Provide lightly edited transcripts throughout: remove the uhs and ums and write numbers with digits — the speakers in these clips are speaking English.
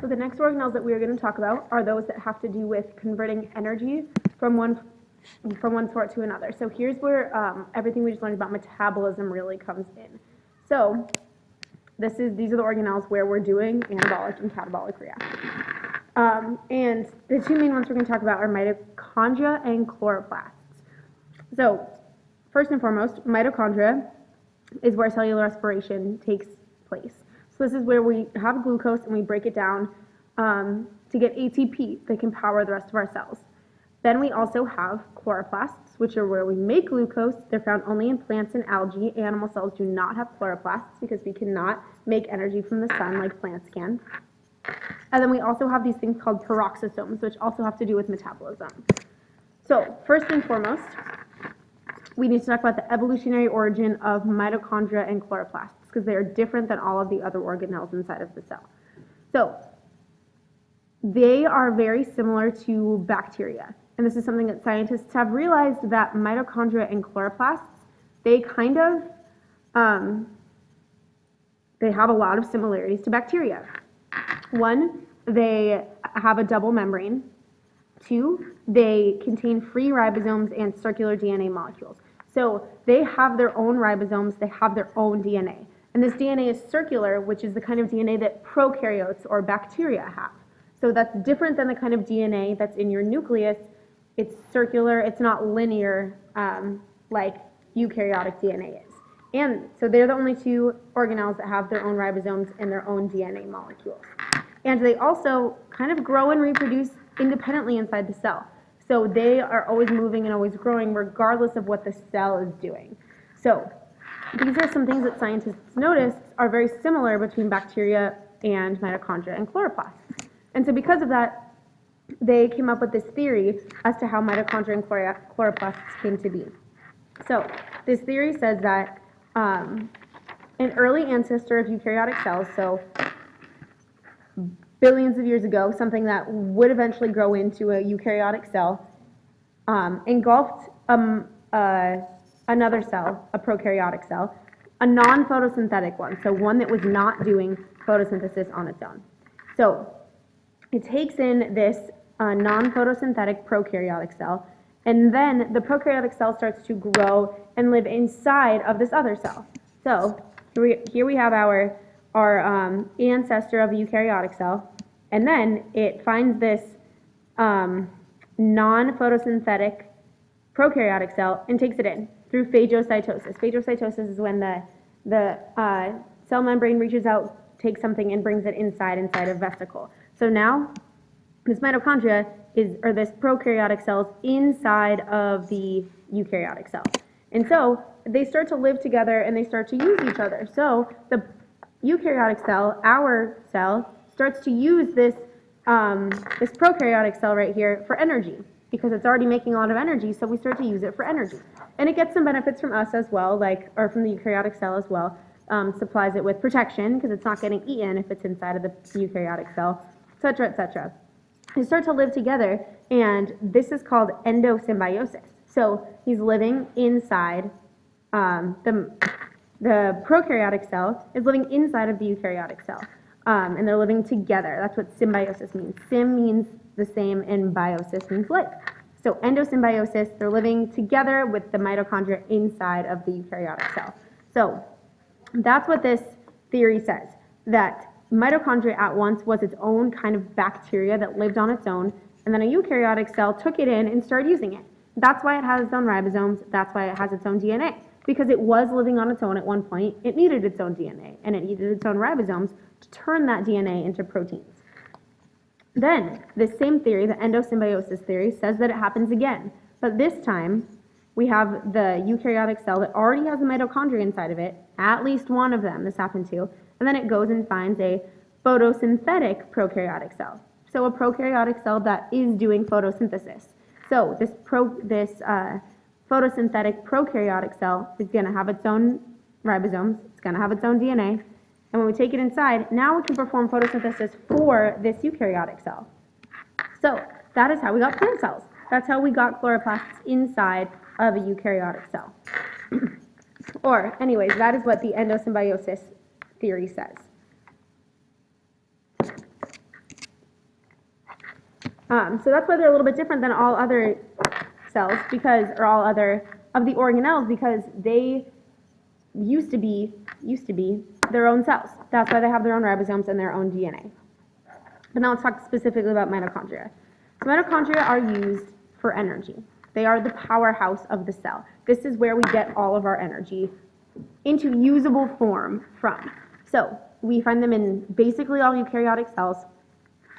So the next organelles that we are going to talk about are those that have to do with converting energy from one sort to another. So here's where everything we just learned about metabolism really comes in. So these are the organelles where we're doing anabolic and catabolic reactions. And the two main ones we're going to talk about are mitochondria and chloroplasts. So first and foremost, mitochondria is where cellular respiration takes place. So this is where we have glucose and we break it down to get ATP that can power the rest of our cells. Then we also have chloroplasts, which are where we make glucose. They're found only in plants and algae. Animal cells do not have chloroplasts because we cannot make energy from the sun like plants can. And then we also have these things called peroxisomes, which also have to do with metabolism. So first and foremost, we need to talk about the evolutionary origin of mitochondria and chloroplasts because they are different than all of the other organelles inside of the cell. So they are very similar to bacteria. And this is something that scientists have realized, that mitochondria and chloroplasts, they kind of, they have a lot of similarities to bacteria. One, they have a double membrane. Two, they contain free ribosomes and circular DNA molecules. So they have their own ribosomes, they have their own DNA. And this DNA is circular, which is the kind of DNA that prokaryotes or bacteria have. So that's different than the kind of DNA that's in your nucleus. It's circular, it's not linear like eukaryotic DNA is. And so they're the only two organelles that have their own ribosomes and their own DNA molecules. And they also kind of grow and reproduce independently inside the cell. So they are always moving and always growing regardless of what the cell is doing. So these are some things that scientists noticed are very similar between bacteria and mitochondria and chloroplasts. And so because of that, they came up with this theory as to how mitochondria and chloroplasts came to be. So this theory says that an early ancestor of eukaryotic cells, so billions of years ago, something that would eventually grow into a eukaryotic cell, engulfed another cell, a prokaryotic cell, a non-photosynthetic one, so one that was not doing photosynthesis on its own. So it takes in this non-photosynthetic prokaryotic cell, and then the prokaryotic cell starts to grow and live inside of this other cell. So here we have our ancestor of a eukaryotic cell, and then it finds this non-photosynthetic prokaryotic cell and takes it in through phagocytosis. Phagocytosis is when the cell membrane reaches out, takes something, and brings it inside a vesicle. So now this mitochondria or this prokaryotic cell is inside of the eukaryotic cell. And so they start to live together and they start to use each other. So the eukaryotic cell, our cell, starts to use this prokaryotic cell right here for energy because it's already making a lot of energy, so we start to use it for energy. And it gets some benefits from us as well, or from the eukaryotic cell as well. Supplies it with protection because it's not getting eaten if it's inside of the eukaryotic cell, etc., etc. They start to live together, and this is called endosymbiosis. So he's living inside, the prokaryotic cell is living inside of the eukaryotic cell, and they're living together. That's what symbiosis means. Sym means the same, and biosis means life. So endosymbiosis, they're living together with the mitochondria inside of the eukaryotic cell. So that's what this theory says, that mitochondria at once was its own kind of bacteria that lived on its own, and then a eukaryotic cell took it in and started using it. That's why it has its own ribosomes, that's why it has its own DNA, because it was living on its own at one point. It needed its own DNA, and it needed its own ribosomes to turn that DNA into proteins. Then, this same theory, the endosymbiosis theory, says that it happens again, but this time we have the eukaryotic cell that already has a mitochondria inside of it, at least one of them this happened to, and then it goes and finds a photosynthetic prokaryotic cell. So a prokaryotic cell that is doing photosynthesis. So this photosynthetic prokaryotic cell is going to have its own ribosomes, it's going to have its own DNA, and when we take it inside, now we can perform photosynthesis for this eukaryotic cell. So that is how we got plant cells. That's how we got chloroplasts inside of a eukaryotic cell. Or, anyways, that is what the endosymbiosis theory says. So that's why they're a little bit different than all other cells or all other of the organelles, because they used to be their own cells. That's why they have their own ribosomes and their own DNA. But now let's talk specifically about mitochondria. So mitochondria are used for energy. They are the powerhouse of the cell. This is where we get all of our energy into usable form from. So we find them in basically all eukaryotic cells.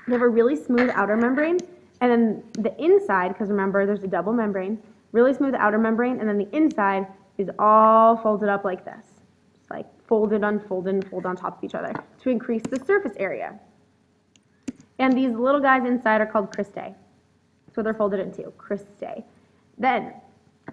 They have a really smooth outer membrane, and then the inside, because remember there's a double membrane, really smooth outer membrane, and then the inside is all folded up like this. Just like folded, unfolded, and fold on top of each other to increase the surface area. And these little guys inside are called cristae. That's what they're folded into, cristae. Then,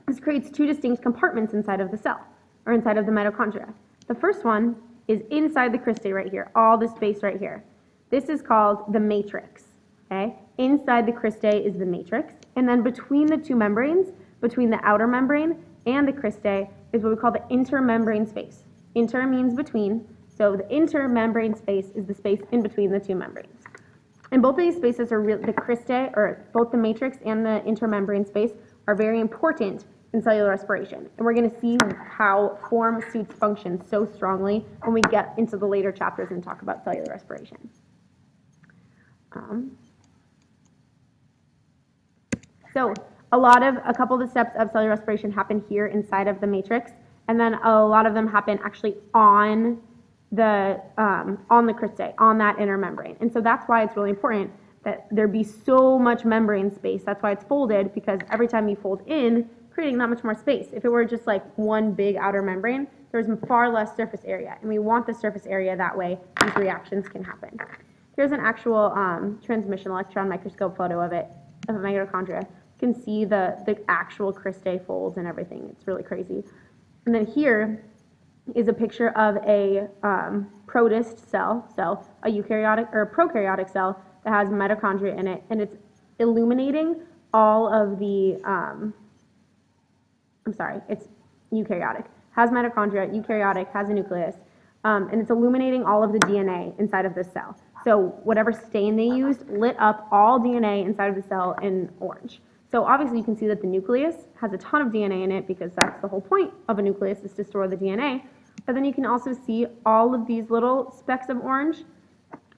this creates two distinct compartments inside of the cell, or inside of the mitochondria. The first one is inside the cristae right here, all this space right here. This is called the matrix, okay? Inside the cristae is the matrix, and then between the two membranes, between the outer membrane and the cristae, is what we call the intermembrane space. Inter means between, so the intermembrane space is the space in between the two membranes. And both of these spaces are the cristae, or both the matrix and the intermembrane space, are very important in cellular respiration. And we're going to see how form suits function so strongly when we get into the later chapters and talk about cellular respiration. So a couple of the steps of cellular respiration happen here inside of the matrix, and then a lot of them happen actually on the cristae, on that inner membrane. And so that's why it's really important that there be so much membrane space. That's why it's folded, because every time you fold in, creating that much more space. If it were just like one big outer membrane, there's far less surface area, and we want the surface area, that way these reactions can happen. Here's an actual transmission electron microscope photo of it, of mitochondria. You can see the actual cristae folds and everything. It's really crazy. And then here is a picture of a protist cell, so a eukaryotic or a prokaryotic cell that has mitochondria in it, and it's illuminating all of the, it's eukaryotic, has mitochondria, eukaryotic, has a nucleus, and it's illuminating all of the DNA inside of this cell. So whatever stain they used lit up all DNA inside of the cell in orange. So obviously you can see that the nucleus has a ton of DNA in it, because that's the whole point of a nucleus, is to store the DNA. But then you can also see all of these little specks of orange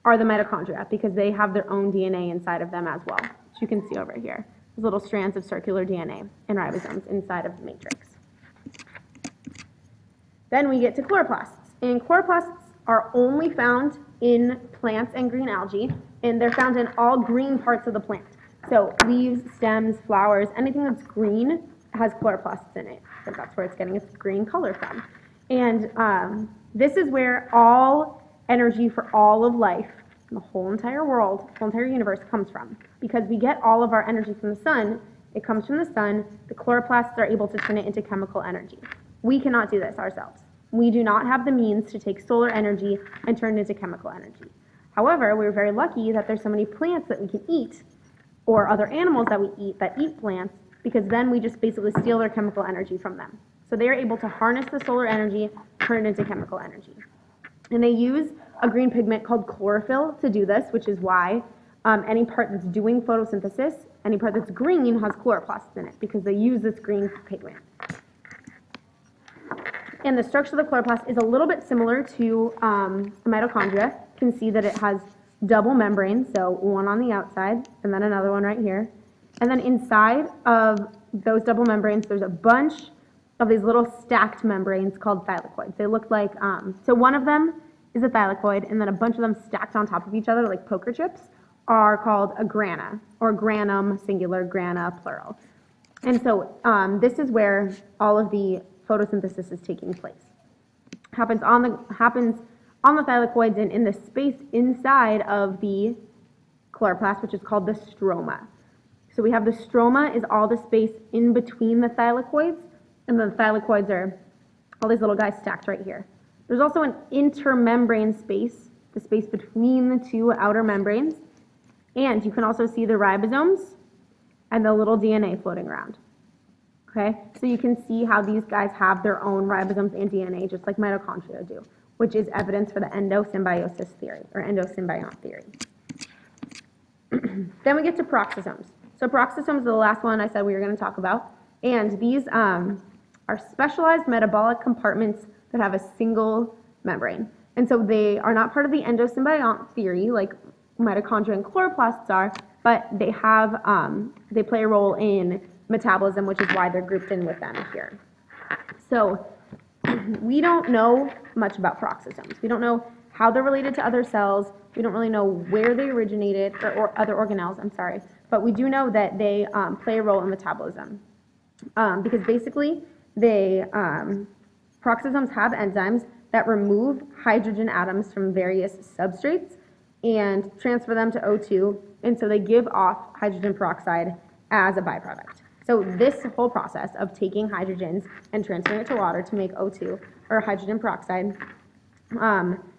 are the mitochondria, because they have their own DNA inside of them as well, which you can see over here. These little strands of circular DNA and ribosomes inside of the matrix. Then we get to chloroplasts. And chloroplasts are only found in plants and green algae, and they're found in all green parts of the plant. So leaves, stems, flowers, anything that's green has chloroplasts in it. So that's where it's getting its green color from. And this is where all energy for all of life, the whole entire world, the whole entire universe comes from. Because we get all of our energy from the sun, it comes from the sun, the chloroplasts are able to turn it into chemical energy. We cannot do this ourselves. We do not have the means to take solar energy and turn it into chemical energy. However, we're very lucky that there's so many plants that we can eat, or other animals that we eat that eat plants, because then we just basically steal their chemical energy from them. So they are able to harness the solar energy, turn it into chemical energy. And they use a green pigment called chlorophyll to do this, which is why any part that's doing photosynthesis, any part that's green has chloroplasts in it, because they use this green pigment. And the structure of the chloroplast is a little bit similar to mitochondria. You can see that it has double membranes, so one on the outside and then another one right here. And then inside of those double membranes, there's a bunch of these little stacked membranes called thylakoids. They look like, so one of them is a thylakoid, and then a bunch of them stacked on top of each other like poker chips are called a grana, or granum, singular, grana, plural. And so this is where all of the photosynthesis is taking place. Happens on the thylakoids and in the space inside of the chloroplast, which is called the stroma. So we have the stroma is all the space in between the thylakoids, and the thylakoids are all these little guys stacked right here. There's also an intermembrane space, the space between the two outer membranes, and you can also see the ribosomes and the little DNA floating around. Okay, so you can see how these guys have their own ribosomes and DNA, just like mitochondria do, which is evidence for the endosymbiosis theory, or endosymbiont theory. Then we get to peroxisomes. So peroxisomes are the last one I said we were going to talk about. And these are specialized metabolic compartments that have a single membrane. And so they are not part of the endosymbiont theory like mitochondria and chloroplasts are, but they have they play a role in metabolism, which is why they're grouped in with them here. So we don't know much about peroxisomes. We don't know how they're related to other cells. We don't really know where they originated, or other organelles, I'm sorry. But we do know that they play a role in metabolism. Because basically, peroxisomes have enzymes that remove hydrogen atoms from various substrates and transfer them to O2, and so they give off hydrogen peroxide as a byproduct. So this whole process of taking hydrogens and transferring it to water to make O2, or hydrogen peroxide,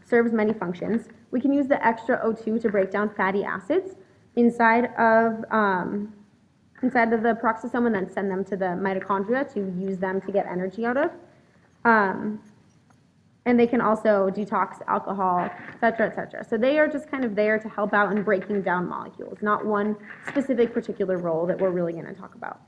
serves many functions. We can use the extra O2 to break down fatty acids inside of the peroxisome and then send them to the mitochondria to use them to get energy out of. And they can also detox alcohol, et cetera, et cetera. So they are just kind of there to help out in breaking down molecules, not one specific particular role that we're really going to talk about.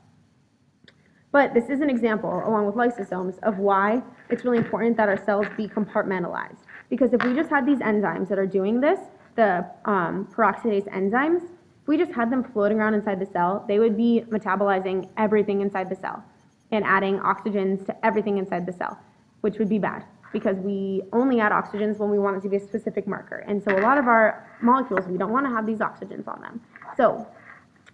But this is an example, along with lysosomes, of why it's really important that our cells be compartmentalized. Because if we just had these enzymes that are doing this, the peroxidase enzymes, if we just had them floating around inside the cell, they would be metabolizing everything inside the cell and adding oxygens to everything inside the cell, which would be bad because we only add oxygens when we want it to be a specific marker. And so a lot of our molecules, we don't want to have these oxygens on them. So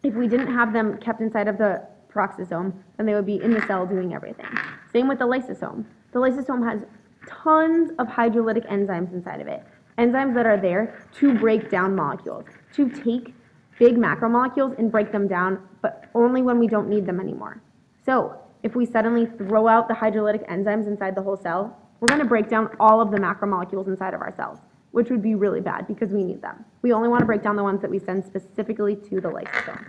if we didn't have them kept inside of the peroxisome, then they would be in the cell doing everything. Same with the lysosome. The lysosome has tons of hydrolytic enzymes inside of it. Enzymes that are there to break down molecules, to take big macromolecules and break them down, but only when we don't need them anymore. So if we suddenly throw out the hydrolytic enzymes inside the whole cell, we're going to break down all of the macromolecules inside of our cells, which would be really bad because we need them. We only want to break down the ones that we send specifically to the lysosome.